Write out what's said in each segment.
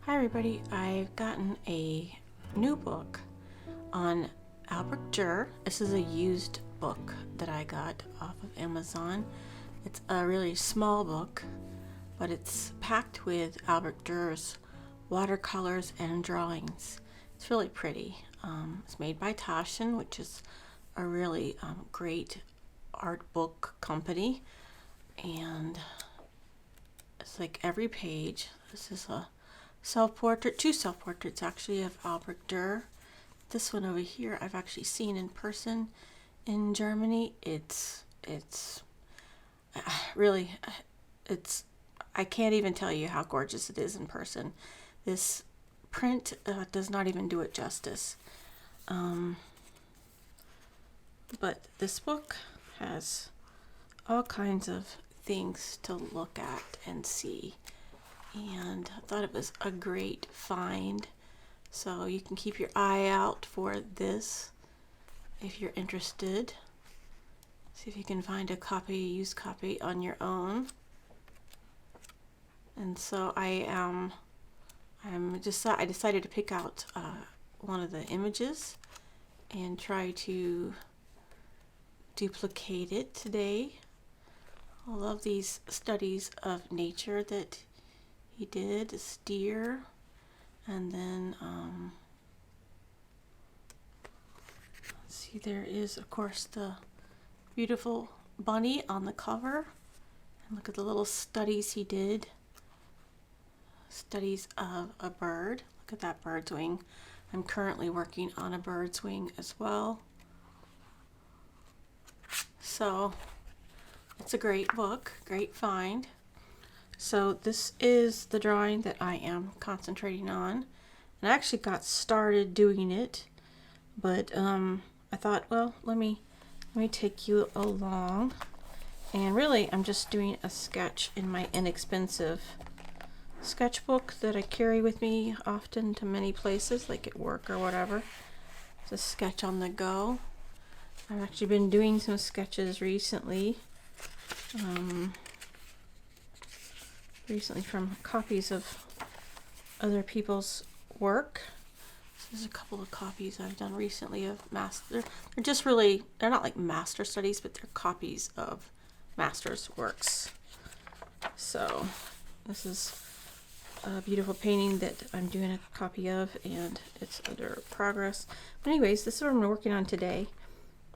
Hi everybody, I've gotten a new book on Albrecht Durer. This is a used book that I got off of Amazon. It's a really small book, but it's packed with Albrecht Durer's watercolors and drawings. It's really pretty. It's made by Taschen, which is a really great art book company, and it's like every page. This is a self-portrait, two self-portraits actually of Albrecht Durer. This one over here I've actually seen in person in Germany. It's really, I can't even tell you how gorgeous it is in person. This print does not even do it justice. But this book has all kinds of things to look at and see, and I thought it was a great find. So you can keep your eye out for this if you're interested. See if you can find a used copy on your own. And so I decided to pick out one of the images and try to duplicate it today. I love these studies of nature that he did. This deer, and then let's see, there is of course the beautiful bunny on the cover, and look at the little studies he did. Studies of a bird. Look at that bird's wing. I'm currently working on a bird's wing as well. So it's a great book, great find. So this is the drawing that I am concentrating on, and I actually got started doing it, but I thought, well, let me take you along. And really I'm just doing a sketch in my inexpensive sketchbook that I carry with me often to many places, like at work or whatever. It's a sketch on the go. I've actually been doing some sketches recently. Recently from copies of other people's work. So there's a couple of copies I've done recently of they're just really, they're not like master studies, but they're copies of master's works. So this is a beautiful painting that I'm doing a copy of, and it's under progress. But anyways, this is what I'm working on today.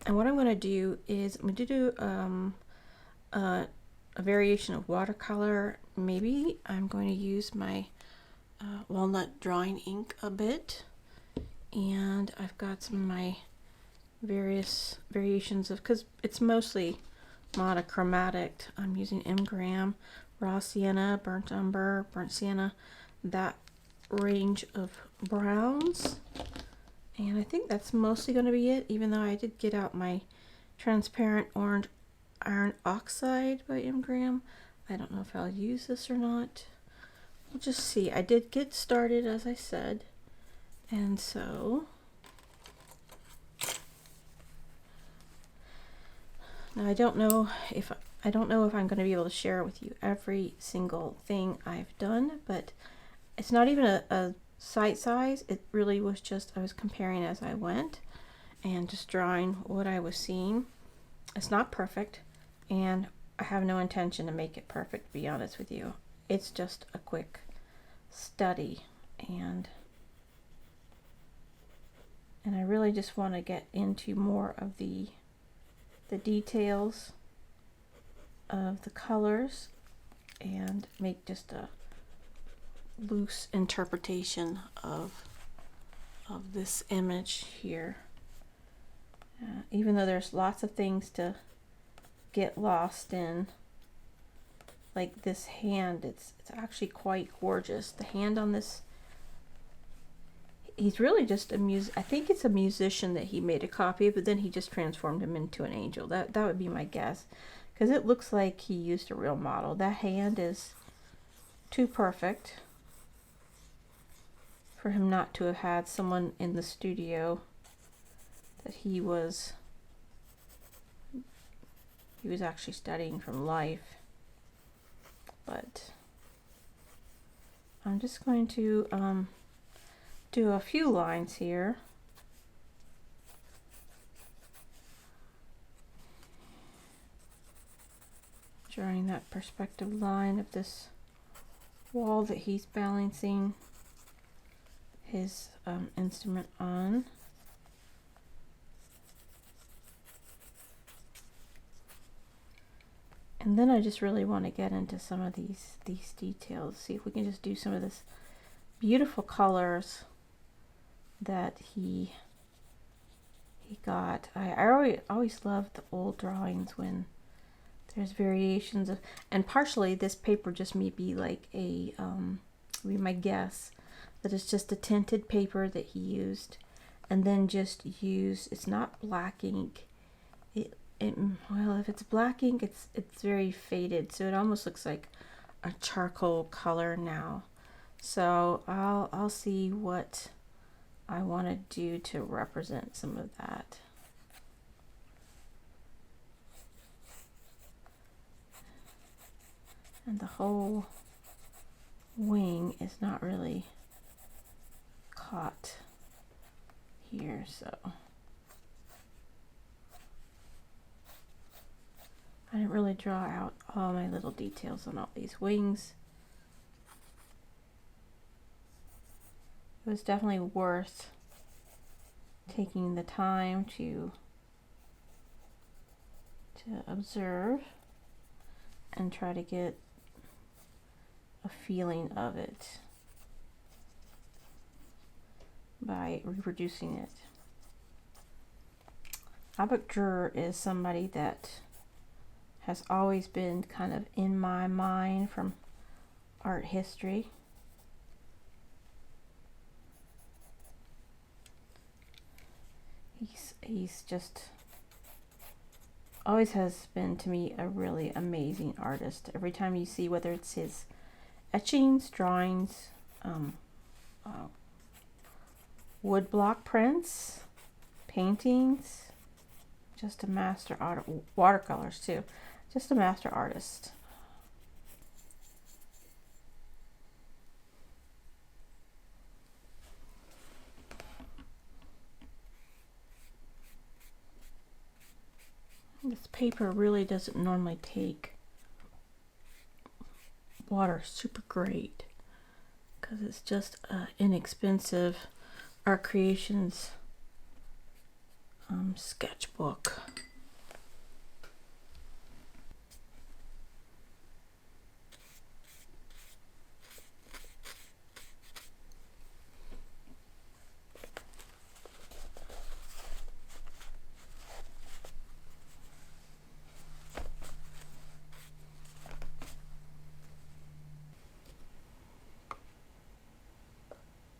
And what I'm going to do is I'm going to do a variation of watercolor. Maybe I'm going to use my walnut drawing ink a bit, and I've got some of my various variations of, because it's mostly monochromatic. I'm using M-gram, raw sienna, burnt umber, burnt sienna, that range of browns, and I think that's mostly going to be it, even though I did get out my transparent orange iron oxide by M-gram. I don't know if I'll use this or not. We'll just see. I did get started, as I said, and so now I don't know if I'm going to be able to share with you every single thing I've done, but it's not even a site size. It really was just, I was comparing as I went and just drawing what I was seeing. It's not perfect, and I have no intention to make it perfect, to be honest with you. It's just a quick study, and I really just want to get into more of the details of the colors and make just a loose interpretation of this image here. Even though there's lots of things to get lost in, like this hand, it's actually quite gorgeous. The hand on this, he's really just I think it's a musician that he made a copy of, but then he just transformed him into an angel. That would be my guess, because it looks like he used a real model. That hand is too perfect for him not to have had someone in the studio that he was actually studying from life. But I'm just going to do a few lines here. Drawing that perspective line of this wall that he's balancing his instrument on. And then I just really want to get into some of these details. See if we can just do some of this beautiful colors that he got. I always love the old drawings when there's variations of, and partially this paper just may be like a be my guess that it's just a tinted paper that he used, and then just use, it's not black ink. Well, if it's black ink, it's very faded, so it almost looks like a charcoal color now. So I'll see what I want to do to represent some of that. And the whole wing is not really caught here, so I didn't really draw out all my little details on all these wings. It was definitely worth taking the time to observe and try to get a feeling of it by reproducing it. Albrecht Durer is somebody that has always been kind of in my mind from art history. He's just always has been to me a really amazing artist. Every time you see, whether it's his etchings, drawings, woodblock prints, paintings, just a master art, watercolors too, just a master artist. This paper really doesn't normally take water super great because it's just inexpensive Art Creations sketchbook.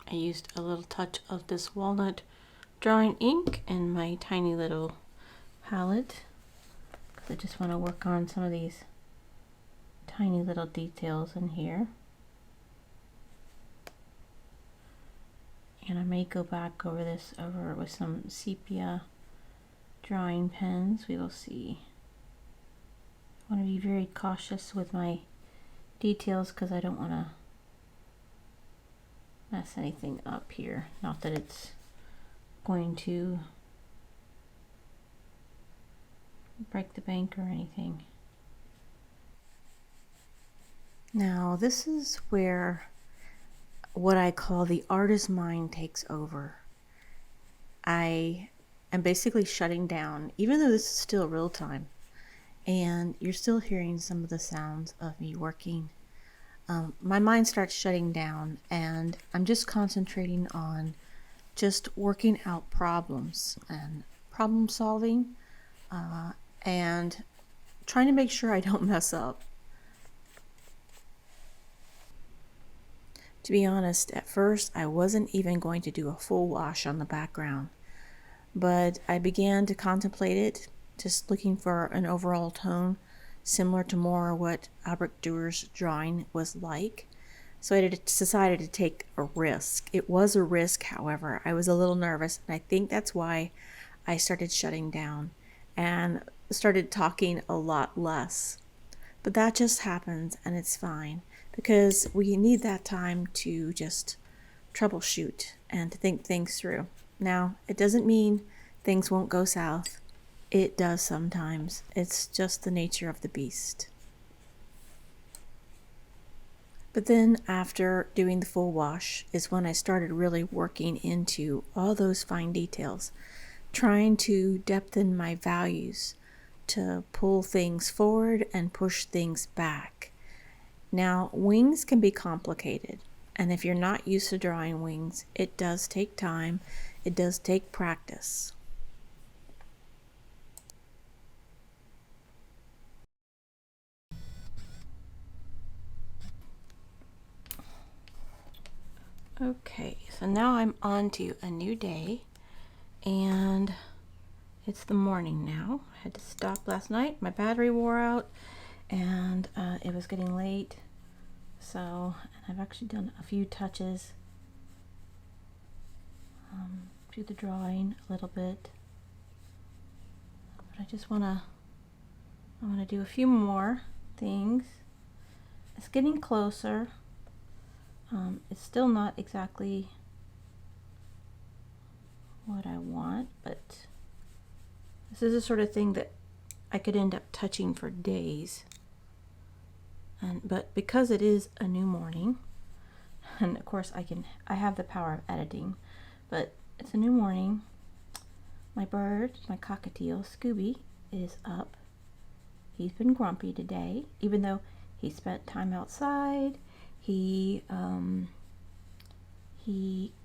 I used a little touch of this walnut drawing ink in my tiny little palette because I just want to work on some of these tiny little details in here. And I may go back over this with some sepia drawing pens. We will see. I want to be very cautious with my details because I don't want to mess anything up here. Not that it's going to break the bank or anything. Now this is where what I call the artist's mind takes over. I am basically shutting down, even though this is still real time and you're still hearing some of the sounds of me working. My mind starts shutting down and I'm just concentrating on just working out problems and problem solving and trying to make sure I don't mess up. To be honest, at first I wasn't even going to do a full wash on the background, but I began to contemplate it, just looking for an overall tone similar to more what Albrecht Durer's drawing was like. So I decided to take a risk. It was a risk, however. I was a little nervous, and I think that's why I started shutting down and started talking a lot less. But that just happens, and it's fine, because we need that time to just troubleshoot and to think things through. Now, it doesn't mean things won't go south. It does sometimes. It's just the nature of the beast. But then after doing the full wash is when I started really working into all those fine details, trying to depthen my values, to pull things forward and push things back. Now, wings can be complicated, and if you're not used to drawing wings, it does take time, it does take practice. Okay, so now I'm on to a new day, and it's the morning now. I had to stop last night. My battery wore out, and it was getting late. So, and I've actually done a few touches to the drawing a little bit. But I want to do a few more things. It's getting closer. It's still not exactly what I want, but this is the sort of thing that I could end up touching for days. But because it is a new morning, and of course I have the power of editing, but it's a new morning. My bird, my cockatiel, Scooby, is up. He's been grumpy today, even though he spent time outside. He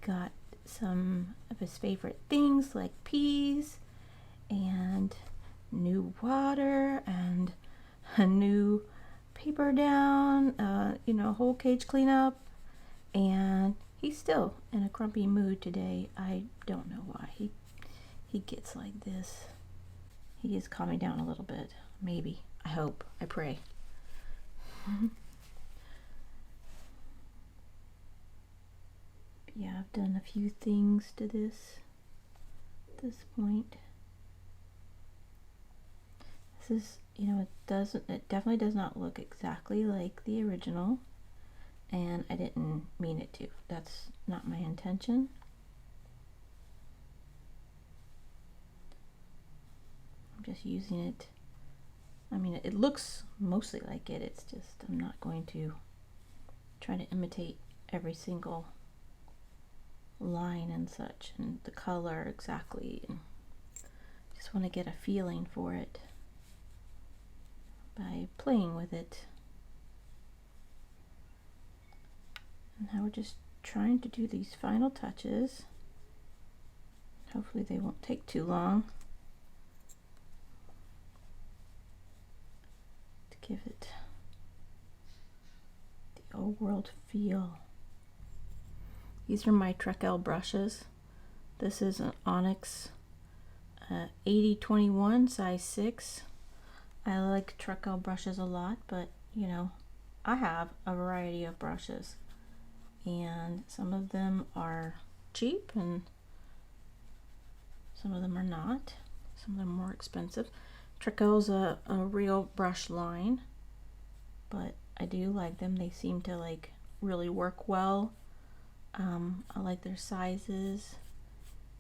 got some of his favorite things like peas and new water and a new paper down, whole cage cleanup, and he's still in a grumpy mood today. I don't know why he gets like this. He is calming down a little bit, maybe. I hope. I pray. Yeah, I've done a few things to this at this point. This is, it definitely does not look exactly like the original, and I didn't mean it to. That's not my intention. I'm just using it. I mean, it looks mostly like it. It's just I'm not going to try to imitate every single line and such, and the color exactly, and just want to get a feeling for it by playing with it. And now we're just trying to do these final touches. Hopefully they won't take too long to give it the old world feel. These are my Trekell brushes. This is an Onyx 8021 size 6. I like Trekell brushes a lot, but I have a variety of brushes, and some of them are cheap and some of them are not. Some of them are more expensive. Trekell's a real brush line, but I do like them. They seem to really work well. I like their sizes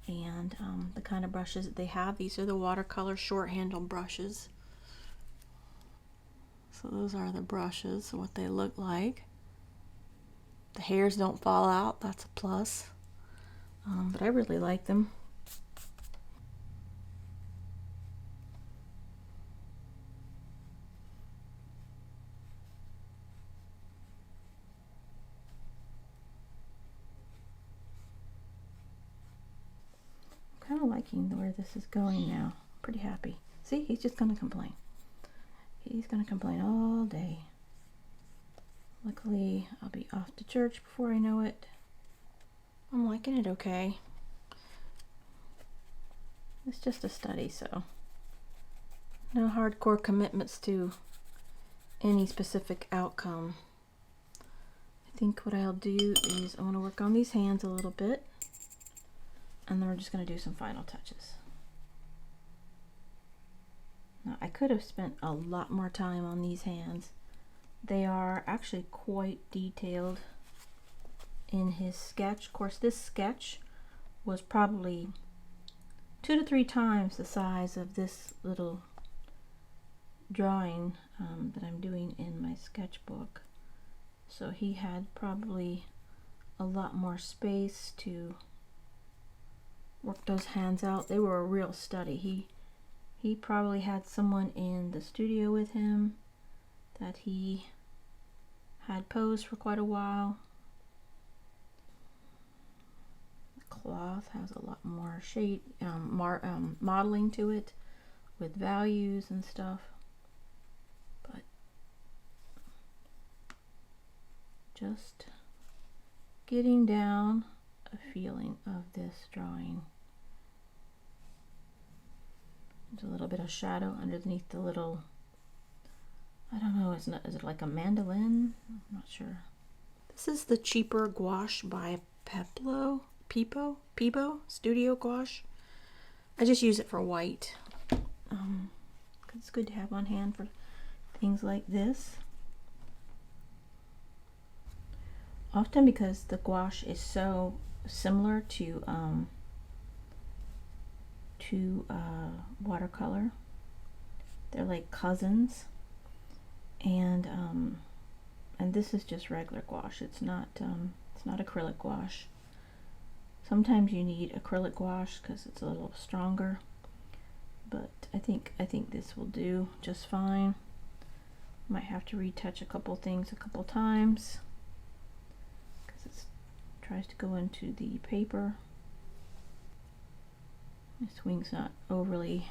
and the kind of brushes that they have. These are the Watercolor short handle brushes. So those are the brushes, what they look like. The hairs don't fall out, that's a plus. But I really like them. Kind of liking where this is going now. Pretty happy. See, he's just gonna complain. He's gonna complain all day. Luckily, I'll be off to church before I know it. I'm liking it okay. It's just a study, so no hardcore commitments to any specific outcome. I think what I'll do is I want to work on these hands a little bit, and then we're just going to do some final touches. Now, I could have spent a lot more time on these hands, they are actually quite detailed in his sketch. Of course, this sketch was probably 2 to 3 times the size of this little drawing that I'm doing in my sketchbook. So he had probably a lot more space to work those hands out. They were a real study. He probably had someone in the studio with him that he had posed for quite a while. The cloth has a lot more shade, modeling to it with values and stuff. But just getting down a feeling of this drawing. There's a little bit of shadow underneath the little, I don't know, is it like a mandolin? I'm not sure. This is the cheaper gouache by Peebo Studio Gouache. I just use it for white. 'Cause it's good to have on hand for things like this. Often because the gouache is so similar to watercolor. They're like cousins, and this is just regular gouache. It's not acrylic gouache. Sometimes you need acrylic gouache because it's a little stronger, but I think this will do just fine. Might have to retouch a couple things a couple times because it tries to go into the paper. This wing's not overly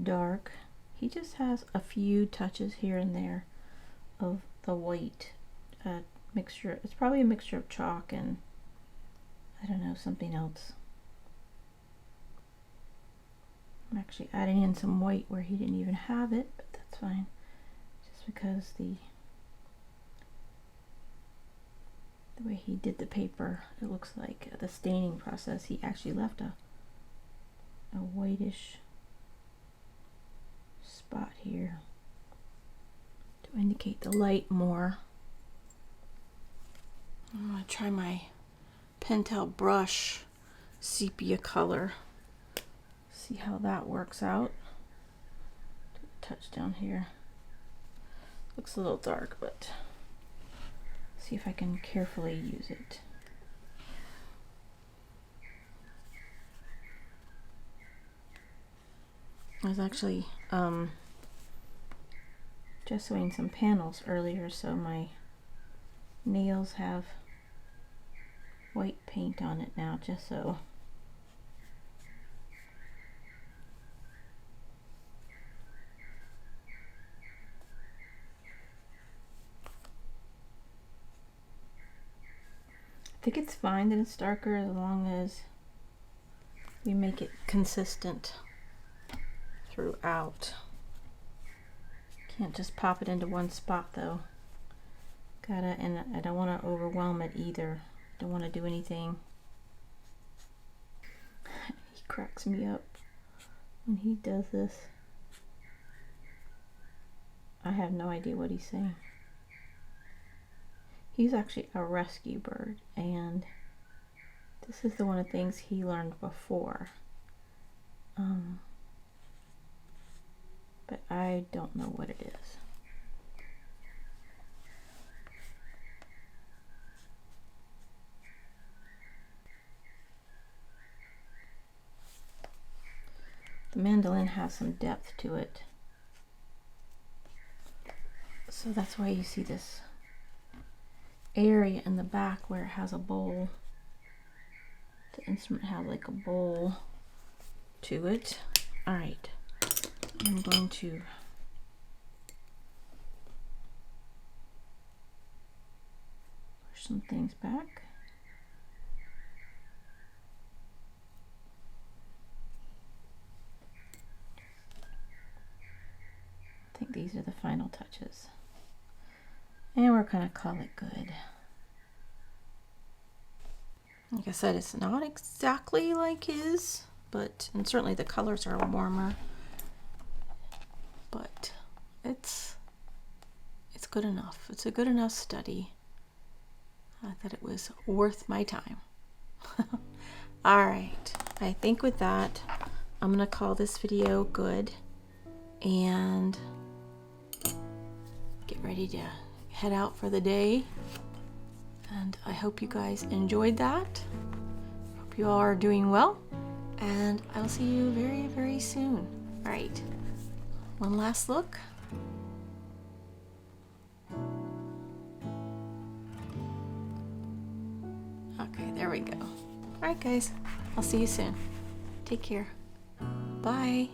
dark. He just has a few touches here and there of the white mixture. It's probably a mixture of chalk and, I don't know, something else. I'm actually adding in some white where he didn't even have it, but that's fine. Just because the way he did the paper, it looks like the staining process, he actually left a whitish spot here to indicate the light more. I'm going to try my Pentel brush sepia color. See how that works out. Touch down here. Looks a little dark, but see if I can carefully use it. I was actually gessoing some panels earlier, so my nails have white paint on it now, gesso. I think it's fine that it's darker as long as we make it consistent throughout. Can't just pop it into one spot though. And I don't want to overwhelm it either. Don't want to do anything. He cracks me up when he does this. I have no idea what he's saying. He's actually a rescue bird, and this is the one of the things he learned before. But I don't know what it is. The mandolin has some depth to it. So that's why you see this area in the back where it has a bowl. The instrument has like a bowl to it. All right, I'm going to push some things back. I think these are the final touches. And we're gonna call it good. Like I said, it's not exactly like his, and certainly the colors are warmer. But it's good enough. It's a good enough study. I thought it was worth my time. All right, I think with that, I'm gonna call this video good and get ready to head out for the day. And I hope you guys enjoyed that. Hope you all are doing well, and I'll see you very, very soon. All right, one last look. Okay, there we go. All right, guys, I'll see you soon. Take care. Bye.